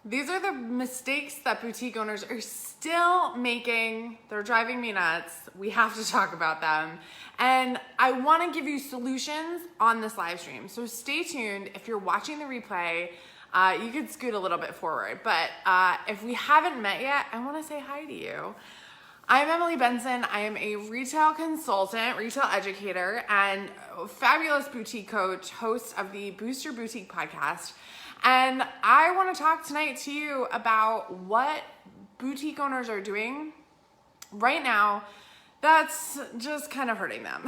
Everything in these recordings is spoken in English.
These are the mistakes that boutique owners are still making. They're driving me nuts. We have to talk about them. And I want to give you solutions on this live stream. So stay tuned. If you're watching the replay, you could scoot a little bit forward. But if we haven't met yet, I want to say hi to you. I'm Emily Benson. I am a retail consultant, retail educator, and fabulous boutique coach, host of the Boost Your Boutique podcast. And I want to talk tonight to you about what boutique owners are doing right now that's just kind of hurting them.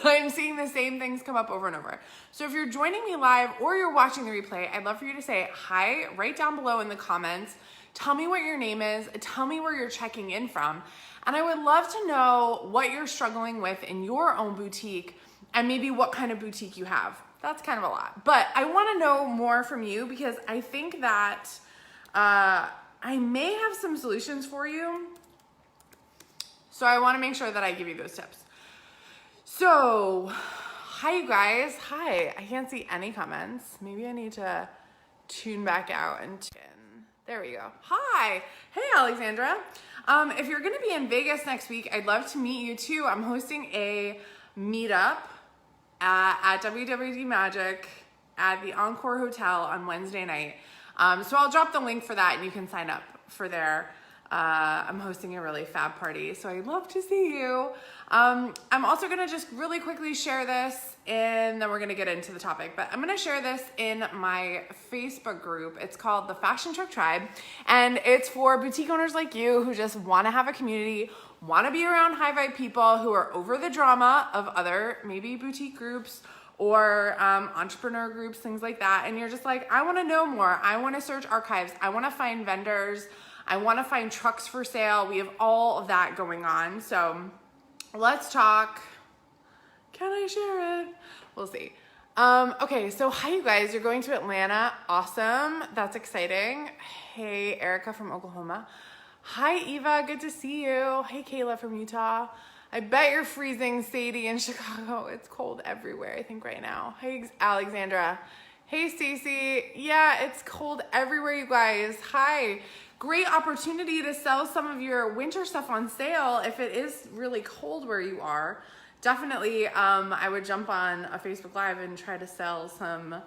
I'm seeing the same things come up over and over. So if you're joining me live or you're watching the replay, I'd love for you to say hi right down below in the comments. Tell me what your name is. Tell me where you're checking in from. And I would love to know what you're struggling with in your own boutique and maybe what kind of boutique you have. That's kind of a lot, but I want to know more from you because I think that I may have some solutions for you. So I want to make sure that I give you those tips. So, hi you guys. Hi. I can't see any comments. Maybe I need to tune back out and tune. There we go. Hi. Hey, Alexandra. If you're going to be in Vegas next week, I'd love to meet you too. I'm hosting a meetup at WWD Magic at the Encore Hotel on Wednesday night. So I'll drop the link for that and you can sign up for there. I'm hosting a really fab party, so I'd love to see you. I'm also gonna just really quickly share this and then we're gonna get into the topic, but I'm gonna share this in my Facebook group. It's called the Fashion Truck Tribe, and it's for boutique owners like you who just wanna have a community, want to be around high vibe people who are over the drama of other maybe boutique groups or entrepreneur groups, things like that. And you're just like, I want to know more. I want to search archives. I want to find vendors. I want to find trucks for sale. We have all of that going on. So let's talk. Can I share it? We'll see. Okay, so hi you guys. You're going to Atlanta. Awesome. That's exciting. Hey, Erica from Oklahoma. Hi, Eva. Good to see you. Hey, Kayla from Utah. I bet you're freezing, Sadie, in Chicago. It's cold everywhere, I think, right now. Hey, Alexandra. Hey, Stacy. Yeah, it's cold everywhere, you guys. Hi. Great opportunity to sell some of your winter stuff on sale if it is really cold where you are. Definitely, I would jump on a Facebook Live and try to sell some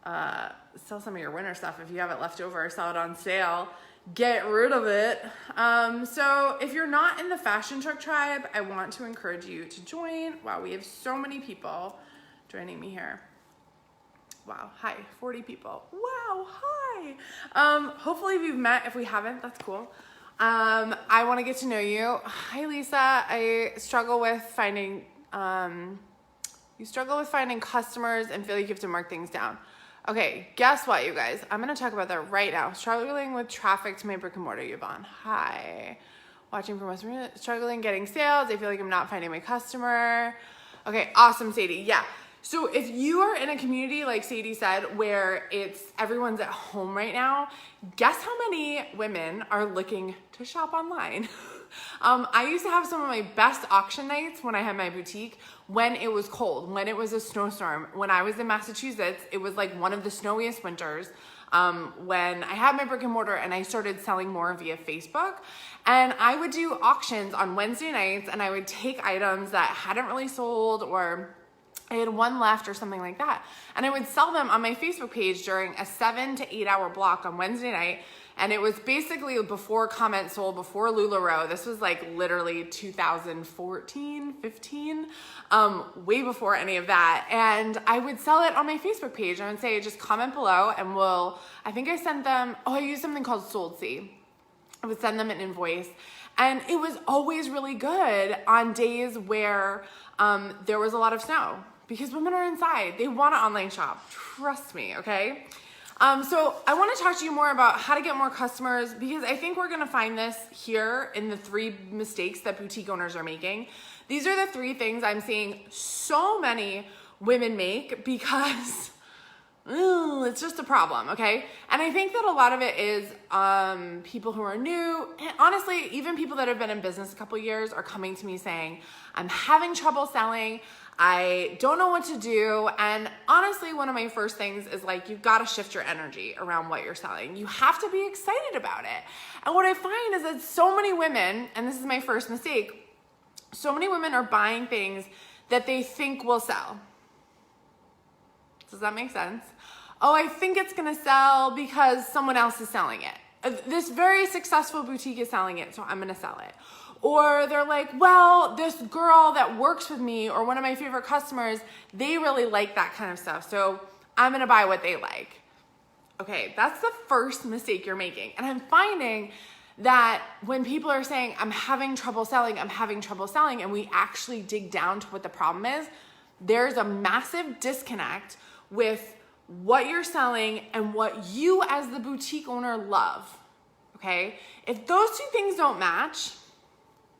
of your winter stuff. If you have it left over, sell it on sale. Get rid of it. So if you're not in the Fashion Truck Tribe, I want to encourage you to join. Wow, we have so many people joining me here. Wow, hi, 40 people. Wow, hi. Hopefully we've met. If we haven't, that's cool. I want to get to know you. Hi, Lisa. I struggle with finding, you struggle with finding customers and feel like you have to mark things down. Okay, guess what, you guys? I'm going to talk about that right now. Struggling with traffic to my brick and mortar, Yvonne. Hi. Watching from West Virginia. Struggling getting sales. I feel like I'm not finding my customer. Okay, awesome, Sadie. Yeah. So if you are in a community, like Sadie said, where everyone's at home right now, guess how many women are looking to shop online? I used to have some of my best auction nights when I had my boutique when it was cold, when it was a snowstorm. When I was in Massachusetts, it was like one of the snowiest winters when I had my brick and mortar and I started selling more via Facebook. And I would do auctions on Wednesday nights and I would take items that hadn't really sold or I had one left or something like that. And I would sell them on my Facebook page during a 7 to 8 hour block on Wednesday night. And it was basically before Comment Sold, before LuLaRoe. This was like literally 2014, 15, way before any of that. And I would sell it on my Facebook page. I would say, just comment below and I think I sent them, I used something called SoldSee. I would send them an invoice. And it was always really good on days where there was a lot of snow because women are inside. They want to online shop. Trust me, okay? So I want to talk to you more about how to get more customers because I think we're going to find this here in the 3 mistakes that boutique owners are making. These are the 3 things I'm seeing so many women make because it's just a problem, okay? And I think that a lot of it is people who are new, and honestly, even people that have been in business a couple years are coming to me saying, I'm having trouble selling. I don't know what to do. And honestly, one of my first things is like, you've got to shift your energy around what you're selling. You have to be excited about it. And what I find is that so many women, and this is my first mistake, so many women are buying things that they think will sell. Does that make sense? Oh, I think it's gonna sell because someone else is selling it. This very successful boutique is selling it, so I'm gonna sell it. Or they're like, well, this girl that works with me or one of my favorite customers, they really like that kind of stuff, so I'm gonna buy what they like. Okay, that's the first mistake you're making. And I'm finding that when people are saying, I'm having trouble selling, and we actually dig down to what the problem is, there's a massive disconnect with what you're selling and what you as the boutique owner love, okay? If those two things don't match,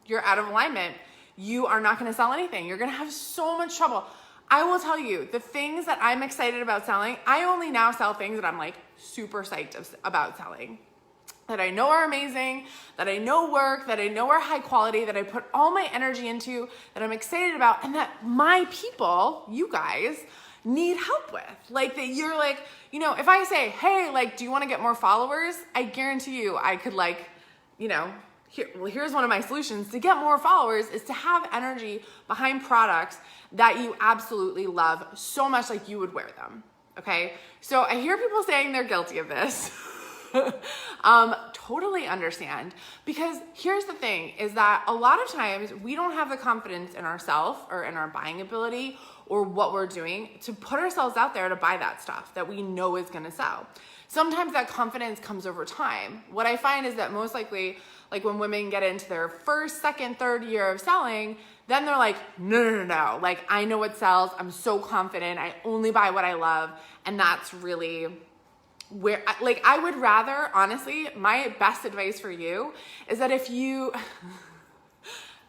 you're out of alignment. You are not gonna sell anything. You're gonna have so much trouble. I will tell you, the things that I'm excited about selling, I only now sell things that I'm like super psyched about selling, that I know are amazing, that I know work, that I know are high quality, that I put all my energy into, that I'm excited about, and that my people, you guys, need help with. Like that you're like, you know, if I say, hey, like, do you want to get more followers? I guarantee you I could like, you know, here's one of my solutions to get more followers is to have energy behind products that you absolutely love so much, like you would wear them. Okay. So I hear people saying they're guilty of this. Totally understand, because here's the thing is that a lot of times we don't have the confidence in ourselves or in our buying ability or what we're doing to put ourselves out there to buy that stuff that we know is going to sell. Sometimes that confidence comes over time. What I find is that most likely, like when women get into their first, second, third year of selling, then they're like, no. Like, I know what sells. I'm so confident. I only buy what I love. And that's really where, like, I would rather, honestly, my best advice for you is that if you,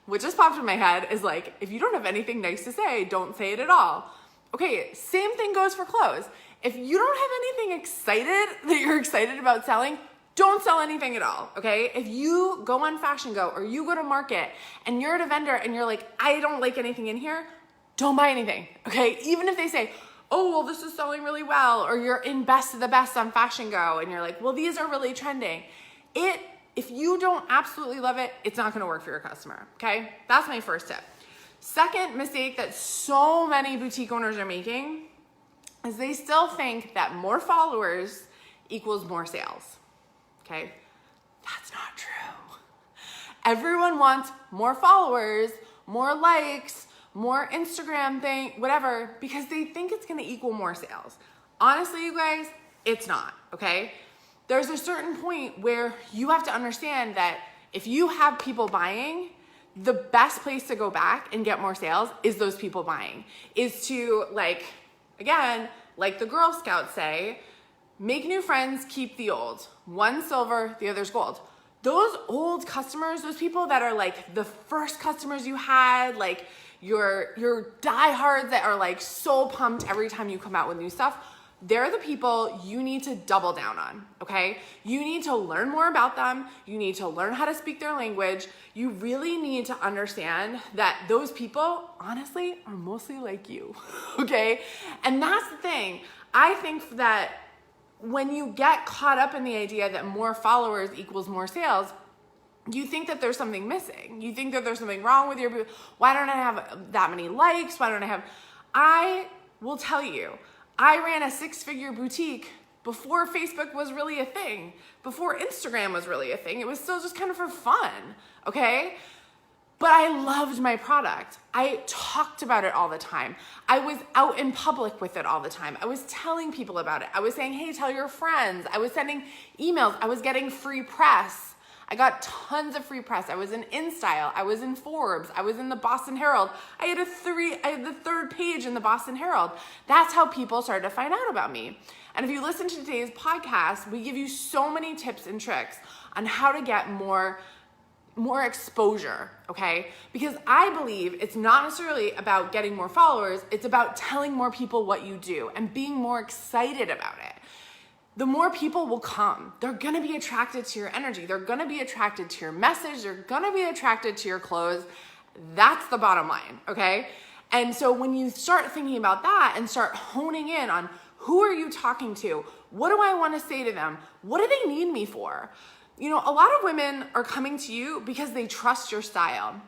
what just popped in my head is like, if you don't have anything nice to say, don't say it at all. Okay, same thing goes for clothes. If you don't have anything excited that you're excited about selling, don't sell anything at all, okay? If you go on Fashion Go or you go to market and you're at a vendor and you're like, I don't like anything in here, don't buy anything, okay? Even if they say, oh, well, this is selling really well, or you're in best of the best on Fashion Go, and you're like, well, these are really trending. If you don't absolutely love it, it's not gonna work for your customer, okay? That's my first tip. Second mistake that so many boutique owners are making is they still think that more followers equals more sales, okay? That's not true. Everyone wants more followers, more likes, more Instagram thing, whatever, because they think it's gonna equal more sales. Honestly, you guys, it's not, okay? There's a certain point where you have to understand that if you have people buying, the best place to go back and get more sales is those people buying, is to, like, again, like the Girl Scouts say, make new friends, keep the old. One's silver, the other's gold. Those old customers, those people that are like the first customers you had, like your diehards that are like so pumped every time you come out with new stuff, they're the people you need to double down on, okay? You need to learn more about them. You need to learn how to speak their language. You really need to understand that those people, honestly, are mostly like you, okay? And that's the thing. I think that when you get caught up in the idea that more followers equals more sales, you think that there's something missing. You think that there's something wrong with your, why don't I have that many likes? I will tell you, I ran a 6-figure boutique before Facebook was really a thing, before Instagram was really a thing. It was still just kind of for fun, okay? But I loved my product. I talked about it all the time. I was out in public with it all the time. I was telling people about it. I was saying, hey, tell your friends. I was sending emails. I was getting free press. I got tons of free press. I was in InStyle. I was in Forbes. I was in the Boston Herald. I had the third page in the Boston Herald. That's how people started to find out about me. And if you listen to today's podcast, we give you so many tips and tricks on how to get more exposure, okay? Because I believe it's not necessarily about getting more followers. It's about telling more people what you do and being more excited about it. The more people will come. They're gonna be attracted to your energy. They're gonna be attracted to your message. They're gonna be attracted to your clothes. That's the bottom line, okay? And so when you start thinking about that and start honing in on who are you talking to? What do I want to say to them? What do they need me for? You know, a lot of women are coming to you because they trust your style,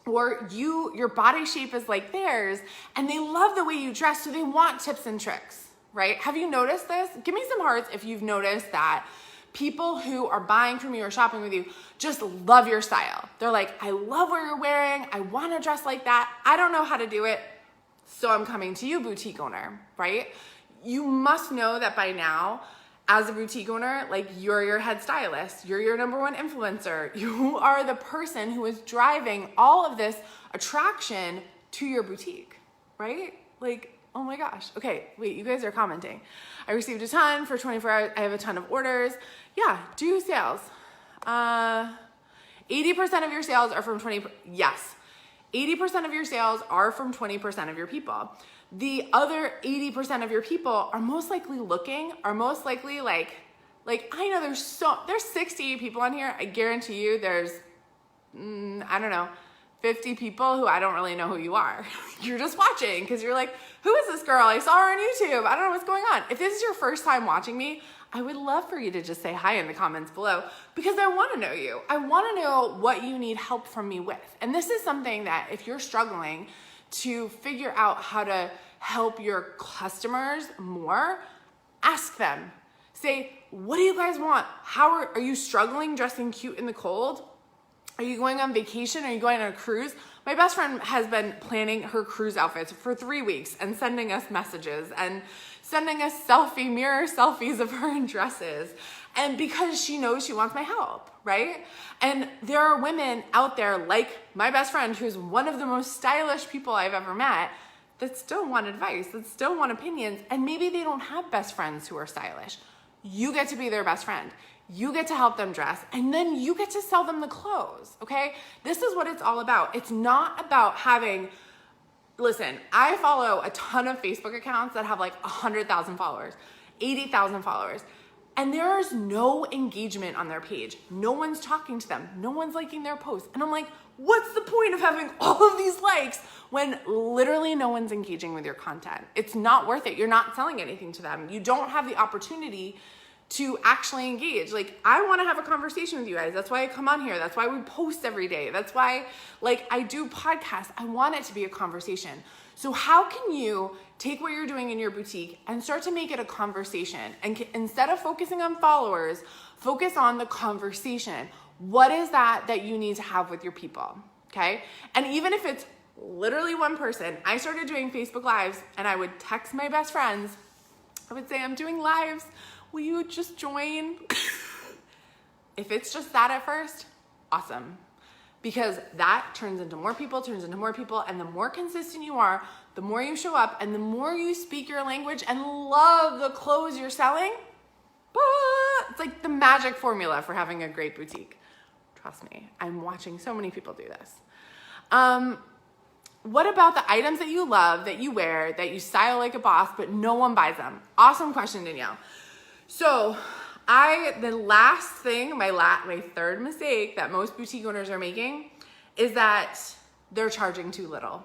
or your body shape is like theirs and they love the way you dress, so they want tips and tricks, right? Have you noticed this? Give me some hearts if you've noticed that people who are buying from you or shopping with you just love your style. They're like, I love what you're wearing. I want to dress like that. I don't know how to do it, so I'm coming to you, boutique owner, right? You must know that by now, as a boutique owner, like, you're your head stylist, you're your number one influencer, you are the person who is driving all of this attraction to your boutique, right? Like, oh my gosh. Okay, wait, you guys are commenting. I received a ton for 24 hours. I have a ton of orders. Yeah, do sales. 80% of your sales are from 20, yes. 80% of your sales are from 20% of your people. The other 80% of your people are most likely like, I know there's 60 people on here. I guarantee you there's, I don't know, 50 people who I don't really know who you are. You're just watching because you're like, who is this girl? I saw her on YouTube. I don't know what's going on. If this is your first time watching me, I would love for you to just say hi in the comments below, because I want to know you. I want to know what you need help from me with. And this is something that if you're struggling to figure out how to help your customers more, ask them. Say, what do you guys want? Are you struggling dressing cute in the cold? Are you going on vacation? Are you going on a cruise? My best friend has been planning her cruise outfits for 3 weeks and sending us messages and sending us mirror selfies of her in dresses. And because she knows she wants my help, right? And there are women out there like my best friend, who's one of the most stylish people I've ever met, that still want advice, that still want opinions, and maybe they don't have best friends who are stylish. You get to be their best friend. You get to help them dress, and then you get to sell them the clothes, okay? This is what it's all about. It's not about listen, I follow a ton of Facebook accounts that have like 100,000 followers, 80,000 followers, and there is no engagement on their page. No one's talking to them. No one's liking their posts. And I'm like, what's the point of having all of these likes when literally no one's engaging with your content? It's not worth it. You're not selling anything to them. You don't have the opportunity to actually engage. Like, I want to have a conversation with you guys. That's why I come on here. That's why we post every day. That's why, like, I do podcasts. I want it to be a conversation. So how can you take what you're doing in your boutique and start to make it a conversation? And instead of focusing on followers, focus on the conversation. What is that you need to have with your people? Okay. And even if it's literally one person, I started doing Facebook Lives and I would text my best friends. I would say, I'm doing lives. Will you just join? If it's just that at first, awesome. Because that turns into more people, and the more consistent you are, the more you show up, and the more you speak your language and love the clothes you're selling, it's like the magic formula for having a great boutique. Trust me, I'm watching so many people do this. What about the items that you love, that you wear, that you style like a boss, but no one buys them? Awesome question, Danielle. So the last thing, my third mistake that most boutique owners are making is that they're charging too little.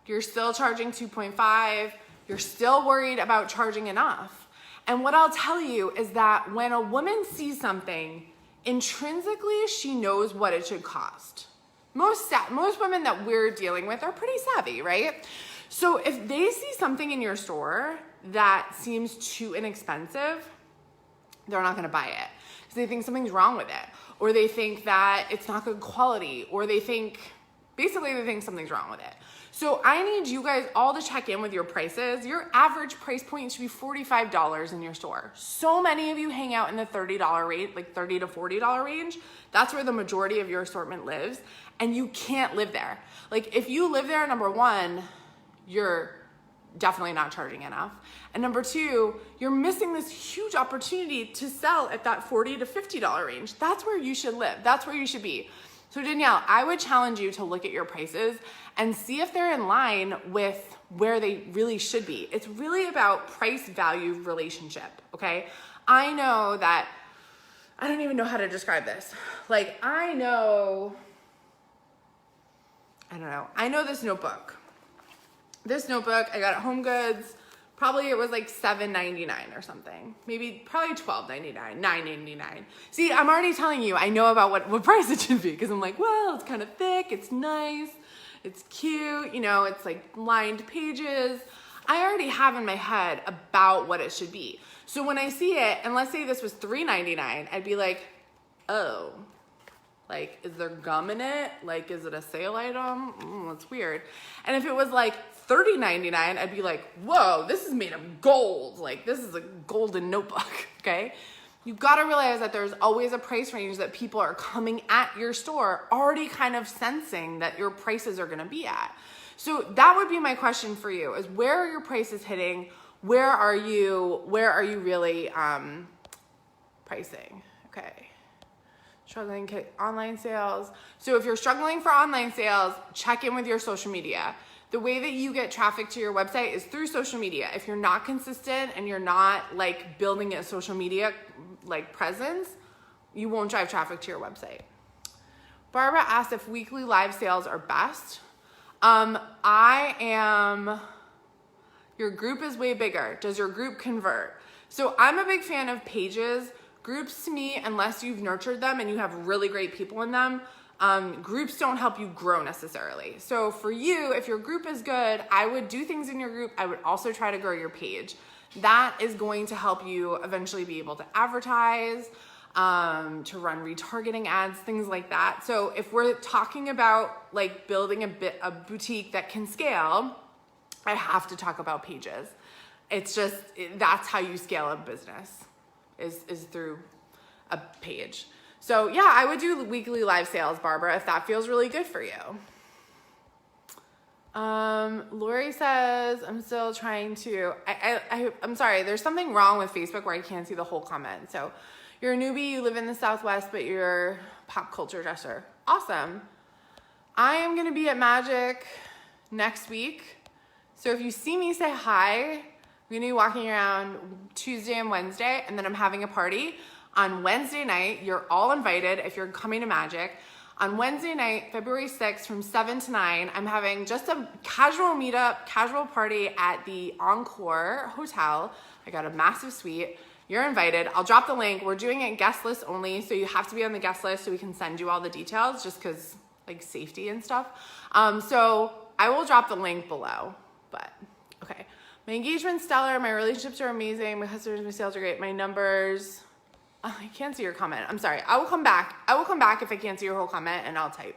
You're still charging 2.5. You're still worried about charging enough. And what I'll tell you is that when a woman sees something, intrinsically, she knows what it should cost. Most women that we're dealing with are pretty savvy, right? So if they see something in your store that seems too inexpensive, they're not going to buy it because they think something's wrong with it, or they think that it's not good quality, or they think something's wrong with it. So I need you guys all to check in with your prices. Your average price point should be $45 in your store. So many of you hang out in the $30 rate, like $30 to $40 range. That's where the majority of your assortment lives, and you can't live there. Like, if you live there, number one, you're definitely not charging enough. And number two, you're missing this huge opportunity to sell at that $40 to $50 range. That's where you should live. That's where you should be. So Danielle, I would challenge you to look at your prices and see if they're in line with where they really should be. It's really about price-value relationship, okay? I know that, I don't even know how to describe this. Like, I know this notebook. This notebook, I got at Home Goods. Probably it was like $7.99 or something. Maybe probably $12.99, $9.99. See, I'm already telling you, I know about what price it should be because I'm like, well, it's kind of thick, it's nice, it's cute, you know, it's like lined pages. I already have in my head about what it should be. So when I see it, and let's say this was $3.99, I'd be like, oh, like, is there gum in it? Like, is it a sale item? That's weird. And if it was like $30.99, I'd be like, whoa, this is made of gold. Like, this is a golden notebook, okay? You've got to realize that there's always a price range that people are coming at your store already kind of sensing that your prices are going to be at. So that would be my question for you is where are your prices hitting? Where are you really pricing? Okay. Struggling online sales. So if you're struggling for online sales, check in with your social media. The way that you get traffic to your website is through social media. If you're not consistent and you're not like building a social media like presence, you won't drive traffic to your website. Barbara asked if weekly live sales are best. Your group is way bigger. Does your group convert? So I'm a big fan of pages. Groups to me, unless you've nurtured them and you have really great people in them, groups don't help you grow necessarily. So for you, if your group is good, I would do things in your group. I would also try to grow your page. That is going to help you eventually be able to advertise, to run retargeting ads, things like that. So if we're talking about like building a boutique that can scale, I have to talk about pages. It's just, that's how you scale a business is through a page. So yeah, I would do weekly live sales, Barbara, if that feels really good for you. Lori says, I'm still trying to, I'm sorry, there's something wrong with Facebook where I can't see the whole comment. So you're a newbie, you live in the Southwest, but you're a pop culture dresser. Awesome. I am going to be at Magic next week. So if you see me, say hi. I'm going to be walking around Tuesday and Wednesday, and then I'm having a party on Wednesday night. You're all invited if you're coming to Magic. On Wednesday night, February 6th from 7 to 9, I'm having just a casual meetup, casual party at the Encore Hotel. I got a massive suite. You're invited. I'll drop the link. We're doing it guest list only, so you have to be on the guest list so we can send you all the details just because like safety and stuff. So I will drop the link below, but okay. My engagement's stellar. My relationships are amazing. My customers, my sales are great. My numbers, oh, I can't see your comment. I'm sorry. I will come back. If I can't see your whole comment and I'll type.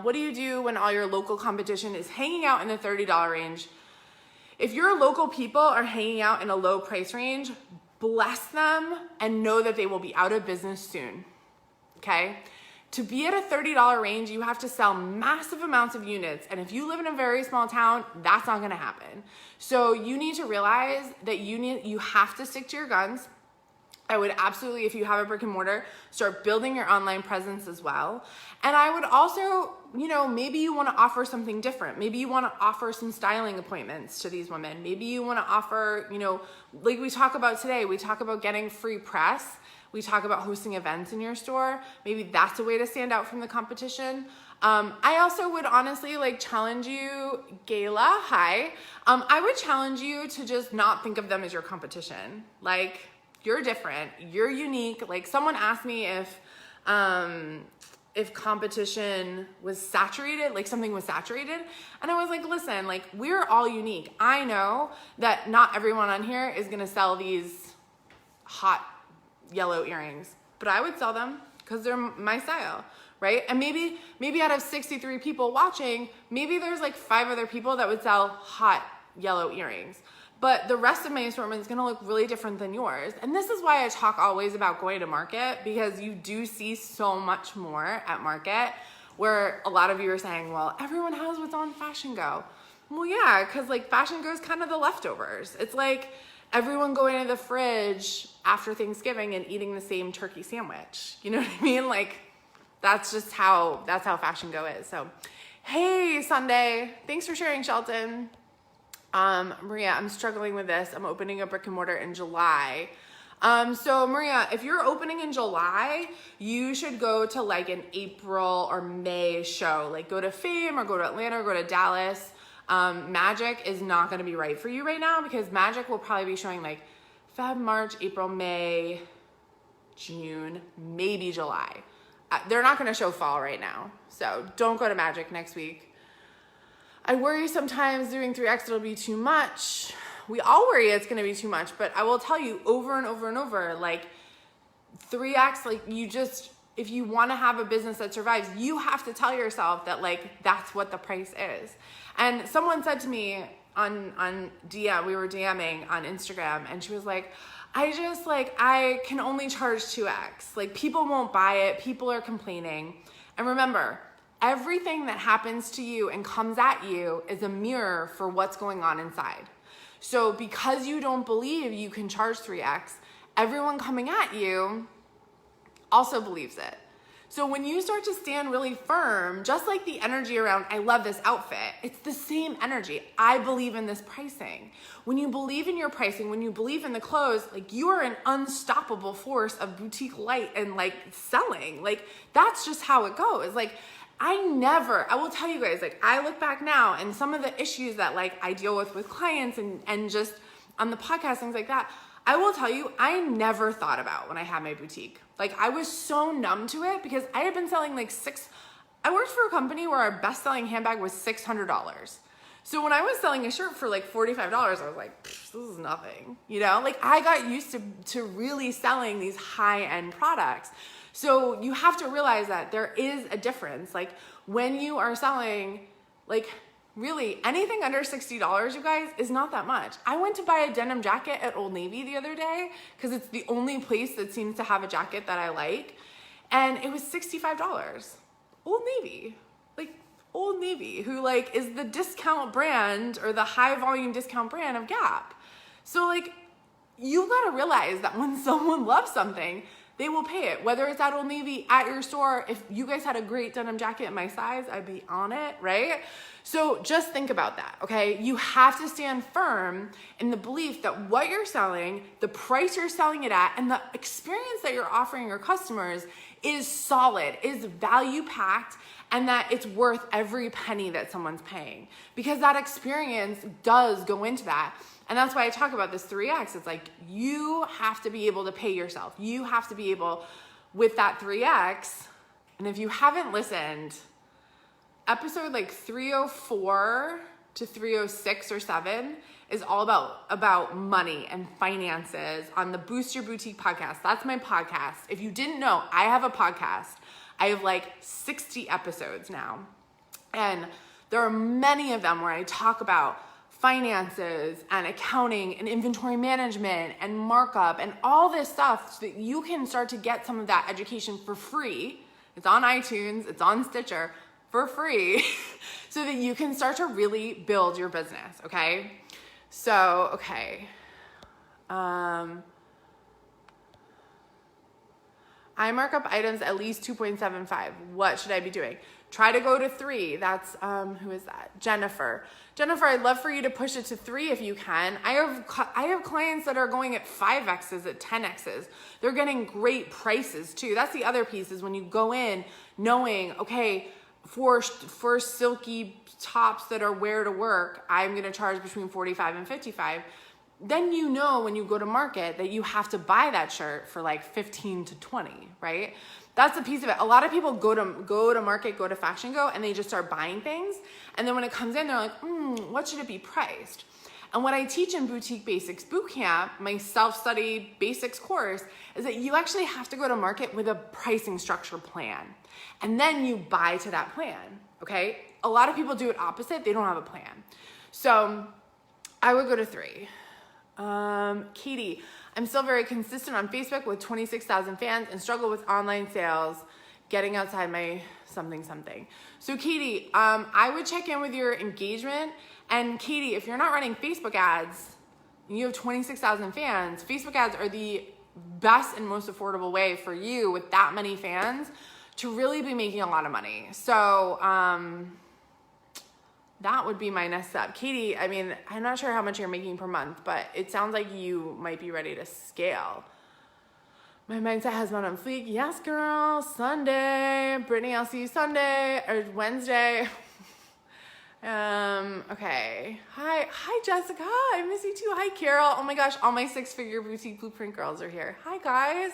What do you do when all your local competition is hanging out in the $30 range? If your local people are hanging out in a low price range, bless them and know that they will be out of business soon, okay? To be at a $30 range, you have to sell massive amounts of units. And if you live in a very small town, that's not gonna happen. So you need to realize that you have to stick to your guns. I would absolutely, if you have a brick and mortar, start building your online presence as well. And I would also, maybe you want to offer something different. Maybe you want to offer some styling appointments to these women. Maybe you want to offer, like we talk about today, we talk about getting free press. We talk about hosting events in your store. Maybe that's a way to stand out from the competition. I also would honestly challenge you, Gayla, hi. I would challenge you to just not think of them as your competition. You're different, you're unique. Someone asked me if competition was saturated, something was saturated. And I was like, listen, we're all unique. I know that not everyone on here is gonna sell these hot yellow earrings, but I would sell them because they're my style, right? And maybe out of 63 people watching, maybe there's 5 other people that would sell hot yellow earrings. But the rest of my assortment is gonna look really different than yours. And this is why I talk always about going to market, because you do see so much more at market, where a lot of you are saying, well, everyone has what's on Fashion Go. Well, yeah, because Fashion Go is kind of the leftovers. It's like everyone going to the fridge after Thanksgiving and eating the same turkey sandwich. You know what I mean? That's how Fashion Go is. So, hey, Sunday, thanks for sharing, Shelton. Maria, I'm struggling with this. I'm opening a brick and mortar in July. So Maria, if you're opening in July, you should go to an April or May show. Go to Fame or go to Atlanta or go to Dallas. Magic is not going to be right for you right now because Magic will probably be showing like Feb, March, April, May, June, maybe July. They're not going to show fall right now. So don't go to Magic next week. I worry sometimes doing 3X it'll be too much. We all worry it's going to be too much, but I will tell you over and over and over, like 3X, like if you want to have a business that survives, you have to tell yourself that like, that's what the price is. And someone said to me on DM, we were DMing on Instagram, and she was like, I can only charge 2X. Like people won't buy it. People are complaining. And remember, everything that happens to you and comes at you is a mirror for what's going on inside. So because you don't believe you can charge 3X, everyone coming at you also believes it. So when you start to stand really firm, just like the energy around, I love this outfit, it's the same energy. I believe in this pricing. When you believe in your pricing, when you believe in the clothes, like you are an unstoppable force of boutique light and like selling. Like that's just how it goes. Like I will tell you guys, like I look back now and some of the issues that like I deal with clients and just on the podcast, things like that, I will tell you, I never thought about when I had my boutique. Like I was so numb to it because I had been selling I worked for a company where our best-selling handbag was $600. So when I was selling a shirt for like $45, I was like, this is nothing, you know? Like I got used to really selling these high-end products. So you have to realize that there is a difference. Like when you are selling, like really anything under $60, you guys, is not that much. I went to buy a denim jacket at Old Navy the other day because it's the only place that seems to have a jacket that I like. And it was $65. Old Navy. Like Old Navy, who like is the discount brand or the high volume discount brand of Gap. So like you gotta realize that when someone loves something, they will pay it, whether it's at Old Navy, at your store. If you guys had a great denim jacket in my size, I'd be on it, right? So just think about that, okay? You have to stand firm in the belief that what you're selling, the price you're selling it at, and the experience that you're offering your customers is solid, is value-packed, and that it's worth every penny that someone's paying. Because that experience does go into that. And that's why I talk about this 3X. It's like you have to be able to pay yourself. You have to be able with that 3X. And if you haven't listened, episode like 304 to 306 or 7 is all about money and finances on the Boost Your Boutique podcast. That's my podcast. If you didn't know, I have a podcast. I have like 60 episodes now. And there are many of them where I talk about finances and accounting and inventory management and markup and all this stuff so that you can start to get some of that education for free. It's on iTunes, it's on Stitcher for free so that you can start to really build your business, okay? So, okay. I mark up items at least 2.75. What should I be doing? Try to go to 3. That's, who is that? Jennifer, I'd love for you to push it to 3 if you can. I have clients that are going at 5X's, at 10X's. They're getting great prices too. That's the other piece, is when you go in knowing, okay, for silky tops that are wear to work, I'm going to charge between 45 and 55. Then you know when you go to market that you have to buy that shirt for like 15 to 20, right? That's a piece of it. A lot of people go to market, go to Fashion Go, and they just start buying things. And then when it comes in, they're like, what should it be priced? And what I teach in Boutique Basics Bootcamp, my self-study basics course, is that you actually have to go to market with a pricing structure plan. And then you buy to that plan, okay? A lot of people do it opposite. They don't have a plan. So I would go to 3. Katie, I'm still very consistent on Facebook with 26,000 fans and struggle with online sales, getting outside my something. So Katie, I would check in with your engagement. And Katie, if you're not running Facebook ads and you have 26,000 fans, Facebook ads are the best and most affordable way for you with that many fans to really be making a lot of money. So, that would be my next step. Katie, I mean, I'm not sure how much you're making per month, but it sounds like you might be ready to scale. My mindset has been on fleek. Yes, girl. Sunday. Brittany, I'll see you Sunday or Wednesday. Okay. Hi, Jessica. I miss you too. Hi, Carol. Oh my gosh, all my 6-figure boutique blueprint girls are here. Hi, guys.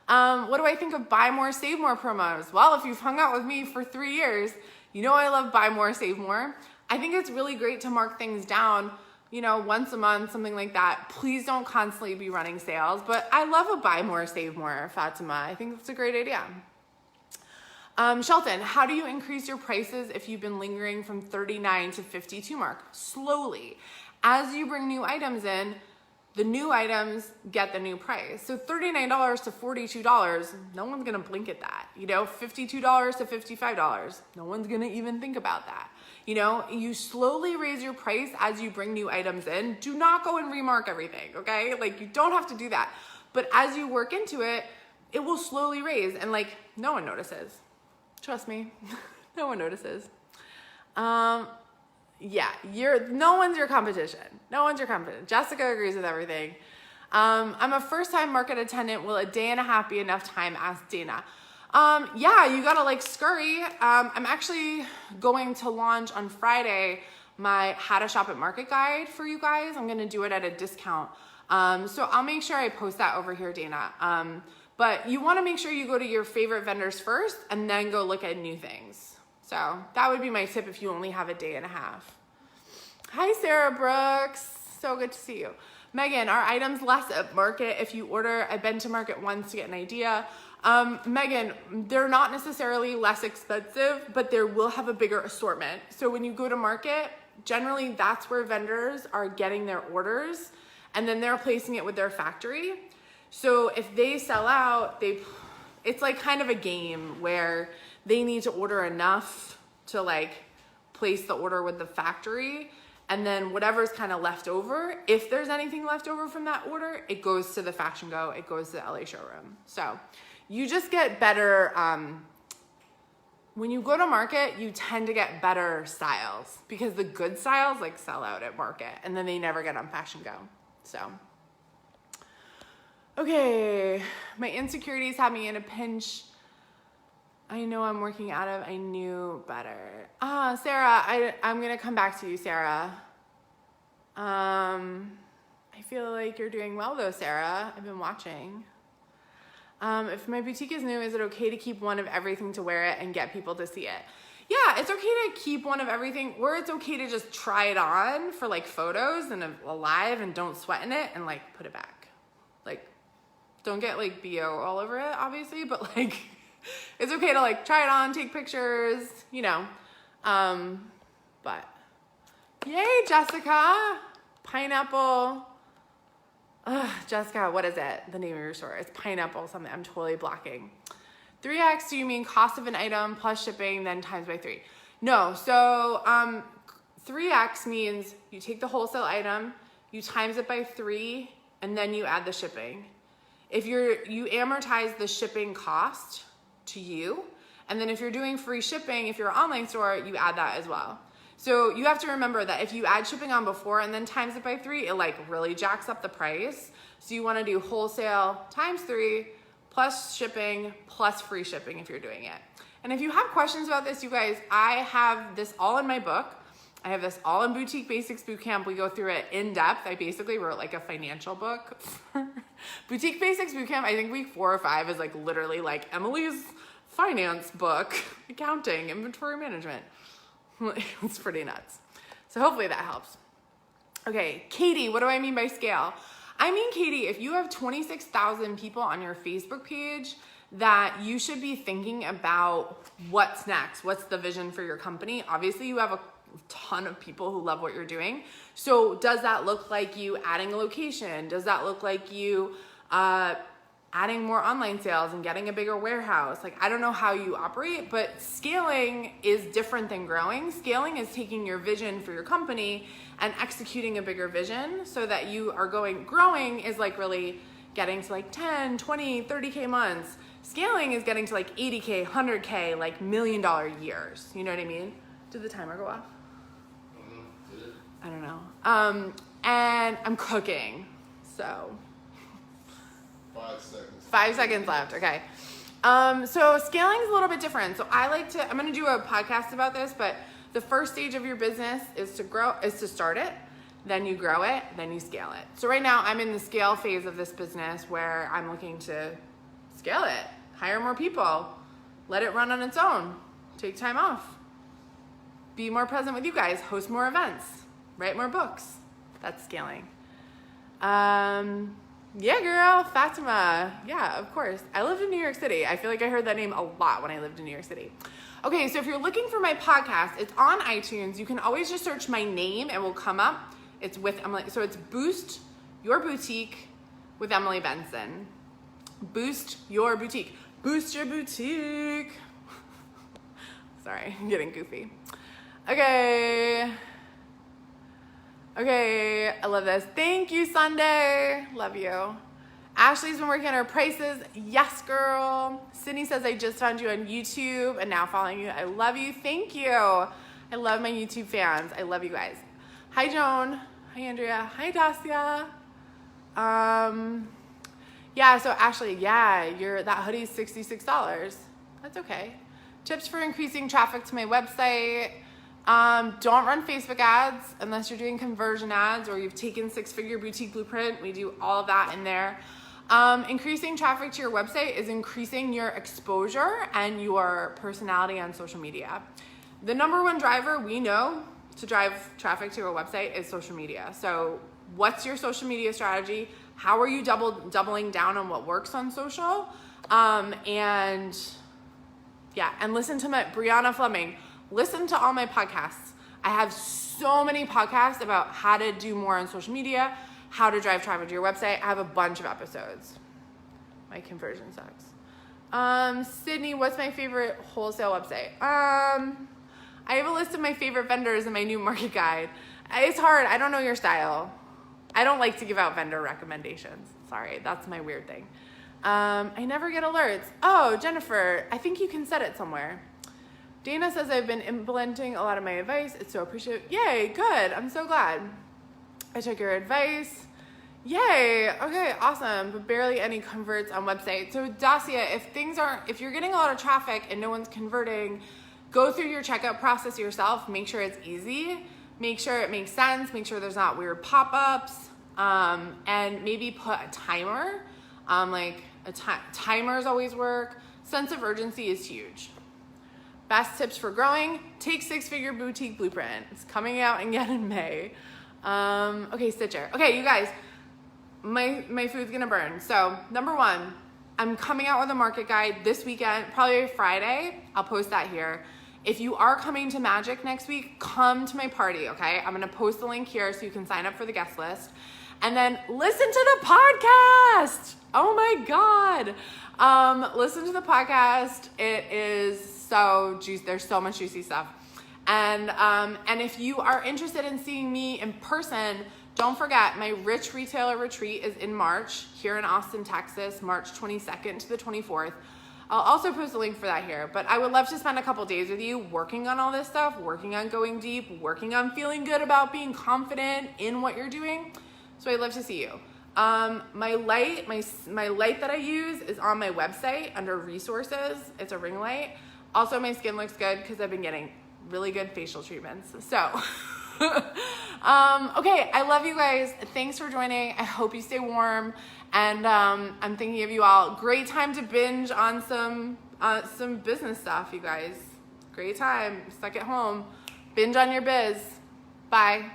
What do I think of buy more, save more promos? Well, if you've hung out with me for 3 years, you know I love buy more, save more. I think it's really great to mark things down, once a month, something like that. Please don't constantly be running sales, but I love a buy more, save more, Fatima. I think that's a great idea. Shelton, how do you increase your prices if you've been lingering from 39 to 52 mark? Slowly. As you bring new items in, the new items get the new price. So $39 to $42, no one's gonna blink at that. $52 to $55, no one's gonna even think about that. You slowly raise your price as you bring new items in. Do not go and remark everything, okay? You don't have to do that. But as you work into it, it will slowly raise and no one notices. Trust me, no one notices. Yeah, no one's your competition. No one's your competition. Jessica agrees with everything. I'm a first-time market attendant. Will a day and a half be enough time? Asked Dana. Yeah, you gotta scurry. I'm actually going to launch on Friday my How to Shop at Market guide for you guys. I'm gonna do it at a discount. So I'll make sure I post that over here, Dana. But you wanna make sure you go to your favorite vendors first and then go look at new things. So that would be my tip if you only have a day and a half. Hi, Sarah Brooks. So good to see you. Megan, are items less at market if you order? I've been to market once to get an idea. Megan, they're not necessarily less expensive, but they will have a bigger assortment. So when you go to market, generally that's where vendors are getting their orders and then they're placing it with their factory. So if they sell out, it's kind of a game where they need to order enough to place the order with the factory, and then whatever's kind of left over, if there's anything left over from that order, it goes to the Fashion Go, it goes to the LA showroom. So you just get better, when you go to market, you tend to get better styles because the good styles sell out at market and then they never get on Fashion Go. So, okay, my insecurities had me in a pinch. I know I'm working out of, I knew better. Sarah, I'm gonna come back to you, Sarah. I feel like you're doing well though, Sarah. I've been watching. If my boutique is new, is it okay to keep one of everything to wear it and get people to see it? Yeah, it's okay to keep one of everything, or it's okay to just try it on for photos and a live and don't sweat in it and put it back. Don't get BO all over it, obviously, but it's okay to try it on, take pictures, but yay, Jessica, pineapple. Jessica, what is it? The name of your store? It's pineapple something. I'm totally blocking. 3X, do you mean cost of an item plus shipping, then times by 3? No, so 3X means you take the wholesale item, you times it by 3, and then you add the shipping. If you amortize the shipping cost to you, and then if you're doing free shipping, if you're an online store, you add that as well. So you have to remember that if you add shipping on before and then times it by 3, it really jacks up the price. So you want to do wholesale times 3 plus shipping plus free shipping if you're doing it. And if you have questions about this, you guys, I have this all in my book. I have this all in Boutique Basics Bootcamp. We go through it in depth. I basically wrote a financial book. Boutique Basics Bootcamp, I think week 4 or 5 is literally Emily's finance book, accounting, inventory management. It's pretty nuts. So hopefully that helps. Okay, Katie, what do I mean by scale? I mean, Katie, if you have 26,000 people on your Facebook page, that you should be thinking about what's next. What's the vision for your company? Obviously, you have a ton of people who love what you're doing. So does that look like you adding a location? Does that look like you adding more online sales and getting a bigger warehouse? I don't know how you operate, but scaling is different than growing. Scaling is taking your vision for your company and executing a bigger vision so that you are growing is really getting to 10, 20, 30K months. Scaling is getting to 80K, 100K, $1 million years. You know what I mean? Did the timer go off? I don't know. And I'm cooking, so. 5 seconds. 5 seconds left, okay. So scaling is a little bit different. So I'm gonna do a podcast about this, but The first stage of your business is to start it, then you grow it, then you scale it. So right now I'm in the scale phase of this business where I'm looking to scale it, hire more people, let it run on its own, take time off, be more present with you guys, host more events, write more books. That's scaling. Yeah, girl, Fatima. Yeah, of course. I lived in New York City. I feel like I heard that name a lot when I lived in New York City. Okay, so if you're looking for my podcast, it's on iTunes. You can always just search my name. It will come up. It's with Emily. So it's Boost Your Boutique with Emily Benson. Boost Your Boutique. Boost Your Boutique. Sorry, I'm getting goofy. Okay, I love this. Thank you, Sunday. Love you. Ashley's been working on her prices. Yes, girl. Sydney says, I just found you on YouTube and now following you. I love you. Thank you. I love my YouTube fans. I love you guys. Hi, Joan. Hi, Andrea. Hi, Dacia. Yeah, so Ashley, yeah, that hoodie's $66. That's okay. Tips for increasing traffic to my website. Don't run Facebook ads unless you're doing conversion ads or you've taken 6-figure boutique blueprint. We do all of that in there. Increasing traffic to your website is increasing your exposure and your personality on social media. The number one driver we know to drive traffic to a website is social media. So what's your social media strategy? How are you doubling down on what works on social? And listen to my Brianna Fleming. Listen to all my podcasts. I have so many podcasts about how to do more on social media, how to drive traffic to your website. I have a bunch of episodes. My conversion sucks. Sydney, what's my favorite wholesale website? I have a list of my favorite vendors in my new market guide. It's hard. I don't know your style. I don't like to give out vendor recommendations. Sorry, that's my weird thing. I never get alerts. Oh, Jennifer, I think you can set it somewhere. Dana says I've been implementing a lot of my advice. It's so appreciated. Yay, good. I'm so glad. I took your advice. Yay. Okay, awesome. But barely any converts on website. So Dacia, if you're getting a lot of traffic and no one's converting, go through your checkout process yourself. Make sure it's easy. Make sure it makes sense. Make sure there's not weird pop-ups. And maybe put a timer. Timers always work. Sense of urgency is huge. Best tips for growing, take 6-figure boutique blueprint. It's coming out again in May. Okay, Stitcher. Okay, you guys, my food's gonna burn. So number one, I'm coming out with a market guide this weekend, probably Friday. I'll post that here. If you are coming to Magic next week, come to my party, okay? I'm gonna post the link here so you can sign up for the guest list. And then listen to the podcast. Oh my God. Listen to the podcast. It is so juicy. There's so much juicy stuff. And if you are interested in seeing me in person, don't forget my Rich Retailer Retreat is in March here in Austin, Texas, March 22nd to the 24th. I'll also post a link for that here, but I would love to spend a couple days with you working on all this stuff, working on going deep, working on feeling good about being confident in what you're doing. So I'd love to see you. My light that I use is on my website under resources. It's a ring light. Also, my skin looks good because I've been getting really good facial treatments. So, okay, I love you guys. Thanks for joining. I hope you stay warm. And I'm thinking of you all. Great time to binge on some business stuff, you guys. Great time. Stuck at home. Binge on your biz. Bye.